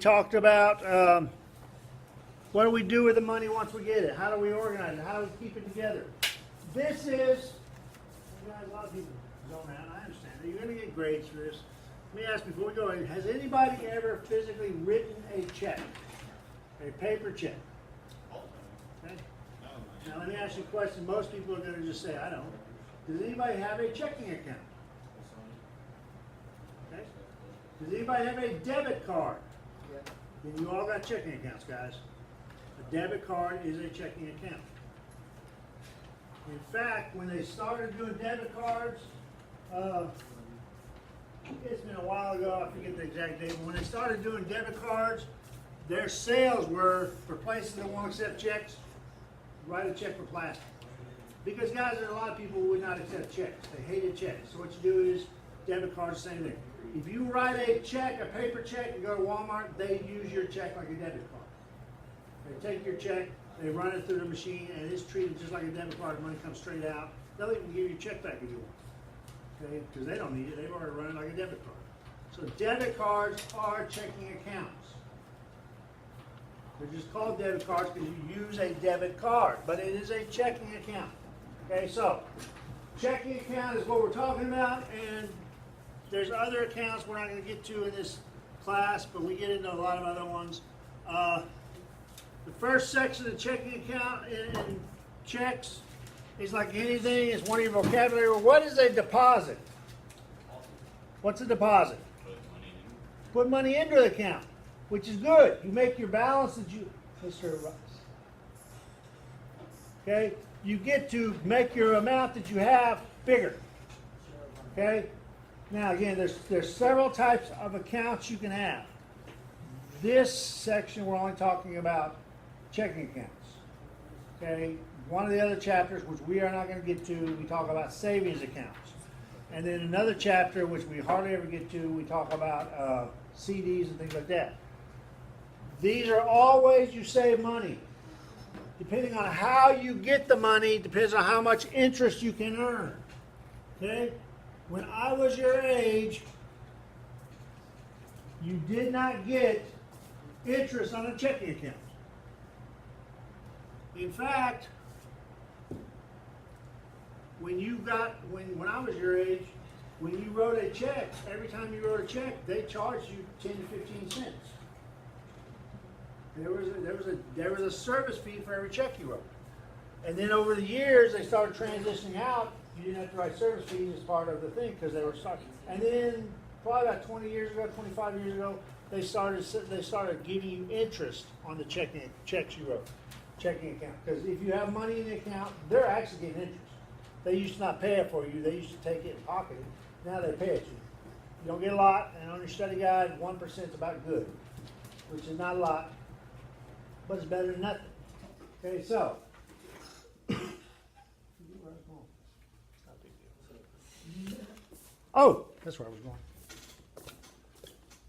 talked about what do we do with the money once we get it? How do we organize it? How do we keep it together? This is, guys, a lot of people zone out. I understand. You're going to get grades for this. Let me ask before we go in, has anybody ever physically written a check? A paper check? Okay. Now let me ask you a question. Most people are going to just say, I don't. Does anybody have a checking account? Okay. Does anybody have a debit card? Then you all got checking accounts, guys. A debit card is a checking account. In fact, when they started doing debit cards, it's been a while ago, I forget the exact date, but when they started doing debit cards, their sales were, for places that won't accept checks, write a check for plastic. Because guys, there are a lot of people who would not accept checks. They hated checks. So what you do is, debit cards, same thing. If you write a check, a paper check, and go to Walmart, they use your check like a debit card. They take your check, they run it through the machine, and it's treated just like a debit card. Money comes straight out. They'll even give you your check back if you want. Okay? Because they don't need it. They've already run it like a debit card. So debit cards are checking accounts. They're just called debit cards because you use a debit card, but it is a checking account. Okay, so checking account is what we're talking about, and there's other accounts we're not going to get to in this class, but we get into a lot of other ones. The first section of the checking account in checks is like anything, it's one of your vocabulary. What is a deposit? What's a deposit? Put money into the account, which is good. You make your balance that you, Mr. Rice. Okay? You get to make your amount that you have bigger. Okay? Now again, there's several types of accounts you can have. This section we're only talking about checking accounts. Okay? One of the other chapters, which we are not going to get to, we talk about savings accounts. And then another chapter, which we hardly ever get to, we talk about CDs and things like that. These are all ways you save money. Depending on how you get the money, depends on how much interest you can earn. Okay? When I was your age, you did not get interest on a checking account. In fact, when I was your age, when you wrote a check, every time you wrote a check, they charged you 10 to 15 cents. There was a service fee for every check you wrote. And then over the years, they started transitioning out. You didn't have to write service fees as part of the thing because they were starting. And then probably about 20 years ago, 25 years ago, they started giving you interest on the checks you wrote, checking account. Because if you have money in the account, they're actually getting interest. They used to not pay it for you. They used to take it and pocket it. Now they pay it to you. You don't get a lot, and on your study guide, 1% is about good, which is not a lot, but it's better than nothing. Okay, so. Oh, that's where I was going.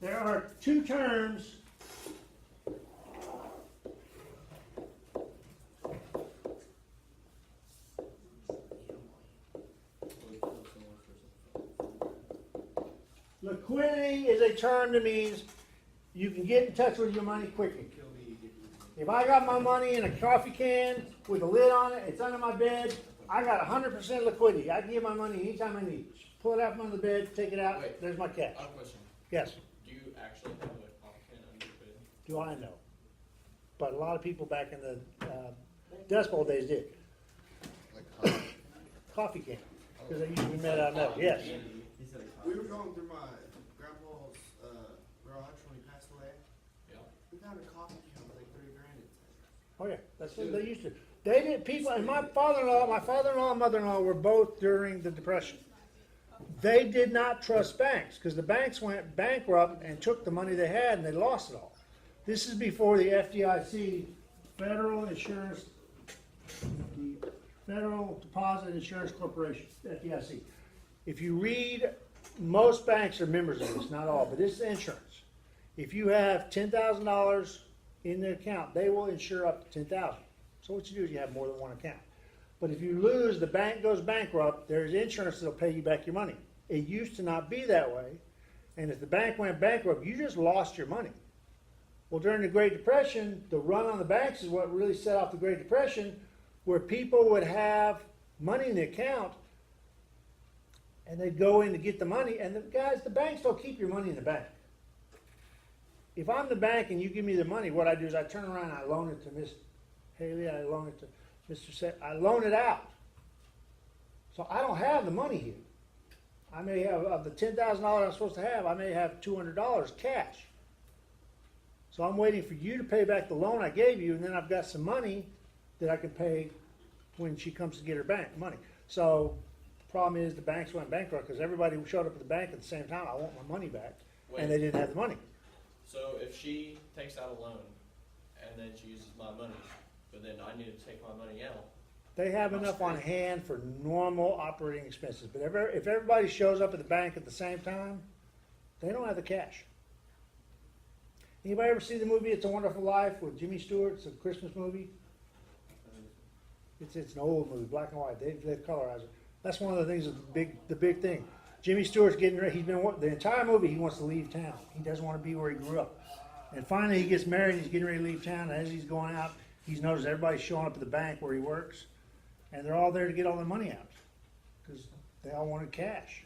There are two terms liquidity is a term that means you can get in touch with your money quickly. If I got my money in a coffee can with a lid on it, it's under my bed, I got 100% liquidity. I can get my money anytime I need. Pull it out from under the bed, take it out, Wait, there's my cash. I have a question. Yes. Do you actually have a coffee can under your bed? Do I know? But a lot of people back in the Dust Bowl days did. Coffee can. Because they used to be made out of metal. Yes. We were going through my grandpa's garage when he passed away. Yeah. We found a coffee can with like $3 grand inside. Oh yeah, that's what they used to. They did. People, and my father-in-law and mother-in-law were both during the Depression. They did not trust banks because the banks went bankrupt and took the money they had and they lost it all. This is before the FDIC, Federal Insurance, the Federal Deposit Insurance Corporation, FDIC. If you read, most banks are members of this, not all, but this is insurance. If you have $10,000 in the account, they will insure up to $10,000. So what you do is you have more than one account. But if you lose, the bank goes bankrupt, there's insurance that'll pay you back your money. It used to not be that way. And if the bank went bankrupt, you just lost your money. Well, during the Great Depression, the run on the banks is what really set off the Great Depression, where people would have money in the account and they'd go in to get the money, and the banks don't keep your money in the bank. If I'm the bank and you give me the money, what I do is I turn around and I loan it to Miss Haley, I loan it to Mr. Set, I loan it out. So I don't have the money here. I may have, of the $10,000 I'm supposed to have, I may have $200 cash. So I'm waiting for you to pay back the loan I gave you, and then I've got some money that I can pay when she comes to get her bank money. So the problem is the banks went bankrupt because everybody showed up at the bank at the same time. I want my money back, and they didn't have the money. So if she takes out a loan and then she uses my money, but then I need to take my money out, They have enough on hand for normal operating expenses, but if everybody shows up at the bank at the same time, they don't have the cash. Anybody ever see the movie It's a Wonderful Life with Jimmy Stewart? It's a Christmas movie. It's an old movie, black and white. They colorize it. That's one of the things. The big thing. Jimmy Stewart's getting ready. He's been the entire movie. He wants to leave town. He doesn't want to be where he grew up. And finally, he gets married. He's getting ready to leave town. And as he's going out, he's noticed everybody's showing up at the bank where he works, and they're all there to get all their money out because they all wanted cash.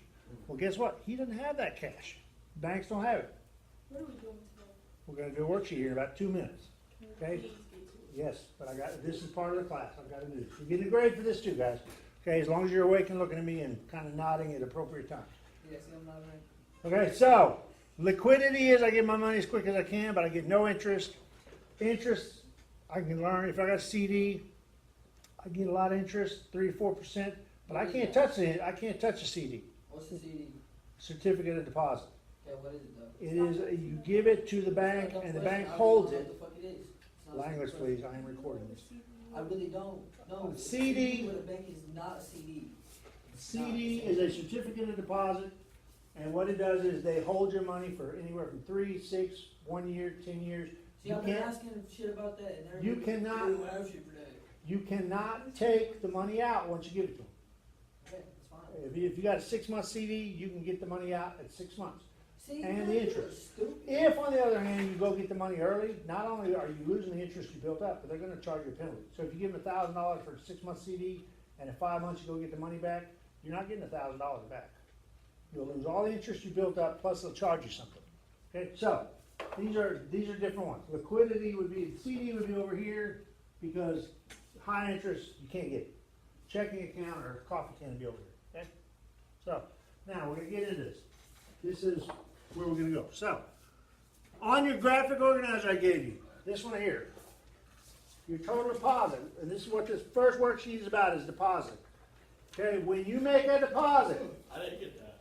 Well, guess what? He doesn't have that cash. Banks don't have it. What are we doing today? We're going to do a worksheet here in about 2 minutes. Okay? Please get to it. Yes, but this is part of the class. I've got to do this. You're getting a grade for this too, guys. Okay, as long as you're awake and looking at me and kind of nodding at appropriate times. Yes, I'm not right. Okay, so liquidity is I get my money as quick as I can, but I get no interest. Interest, I can learn. If I got a CD, I get a lot of interest, 3 to 4%, but I can't touch it. I can't touch a CD. What's the CD? Certificate of deposit. Yeah, what is it though? It is you give it to the bank, and the bank holds it. What the fuck it is? It's not a Language, simple please. question. I am recording this. I really don't. No. CD. With a bank is not a CD. CD is a certificate of deposit, and what it does is they hold your money for anywhere from 3, 6, 1 year, 10 years. See, You I've been can't, asking shit about that, and You everybody- cannot- Ooh, I have shit for that. you cannot take the money out once you give it to them. Okay, that's fine. If you got a 6-month CD, you can get the money out at 6 months. See, And man, the you're interest. Stupid. If, on the other hand, you go get the money early, not only are you losing the interest you built up, but they're gonna charge you a penalty. So if you give them $1,000 for a 6-month CD, and in 5 months you go get the money back, you're not getting $1,000 back. You'll lose all the interest you built up, plus they'll charge you something. Okay, so, these are different ones. Liquidity would be, CD would be over here, because high interest, you can't get it. Checking account or coffee can would be over here, okay? So, now we're gonna get into this. This is where we're gonna go. So, on your graphic organizer I gave you, this one here, your total deposit, and this is what this first worksheet is about, is deposit. Okay, when you make a deposit, I didn't get that.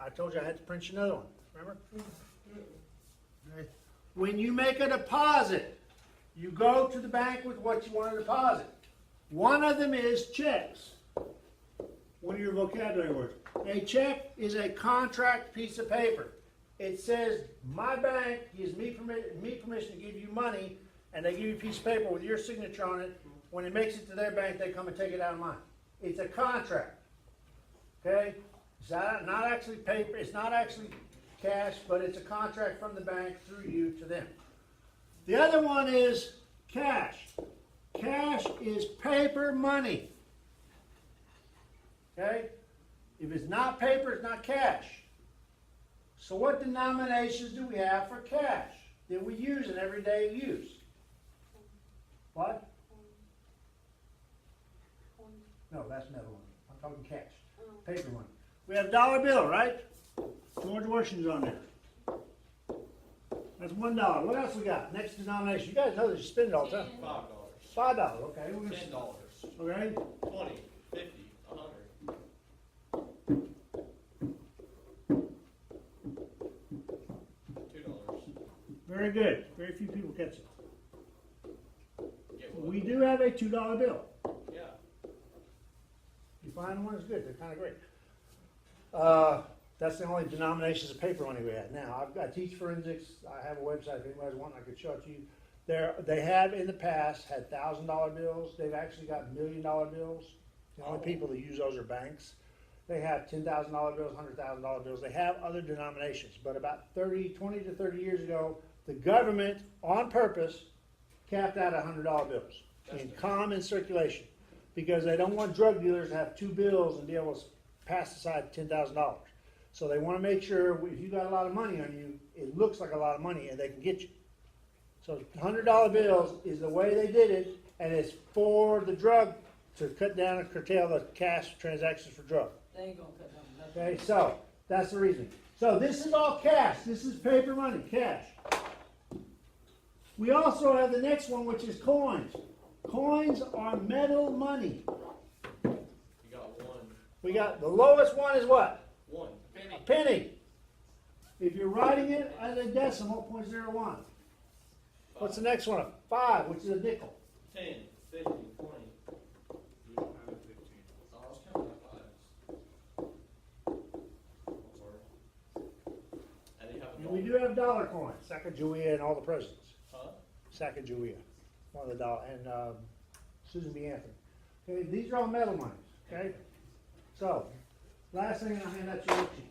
I told you I had to print you another one, remember? Okay. When you make a deposit, you go to the bank with what you want to deposit. One of them is checks. One of your vocabulary words. A check is a contract piece of paper. It says, my bank gives me permission to give you money, and they give you a piece of paper with your signature on it. When it makes it to their bank, they come and take it out of mine. It's a contract. Okay? It's not actually paper, it's not actually cash, but it's a contract from the bank through you to them. The other one is cash. Cash is paper money. Okay? If it's not paper, it's not cash. So what denominations do we have for cash that we use in everyday use? What? No, that's metal money. I'm talking cash. Paper money. We have dollar bill, right? George Washington's on there. That's $1. What else we got? Next denomination. You guys know that you spend it all the time. $5. $5. Okay. We're gonna, $10. okay. 20, 50, 100. $2. Very good. Very few people catch it. Get one. We do have a $2 bill. Yeah. You find one, it's good. They're kind of great. That's the only denominations of paper money we have. Now, I teach forensics. I have a website. If anybody's wanting, I could show it to you. They have in the past had $1,000 bills. They've actually got $1 million bills. The only people that use those are banks. They have $10,000 bills, $100,000 bills. They have other denominations, but about 20 to 30 years ago, the government, on purpose, capped out $100 bills in common circulation, because they don't want drug dealers to have two bills and be able to pass aside $10,000. So they wanna make sure if you got a lot of money on you, it looks like a lot of money and they can get you. So $100 bills is the way they did it, and it's for the drug, to cut down and curtail the cash transactions for drug. They ain't gonna cut down nothing. Okay, so that's the reason. So this is all cash. This is paper money, cash. We also have the next one, which is coins. Coins are metal money. You got one. We got the lowest one is what? One. A penny. If you're writing it as a decimal, 0.01. What's the next one? A 5, which is a nickel. 10, 50, 20. We don't have a 15. Oh, I was counting my fives. I'm sorry. And you have a And we gold. do have dollar coins, Sacagawea and all the presidents. Huh? Sacagawea, one of the dollar, and Susan B. Anthony. Okay, these are all metal monies. Okay, so last thing I'll hand out your worksheets.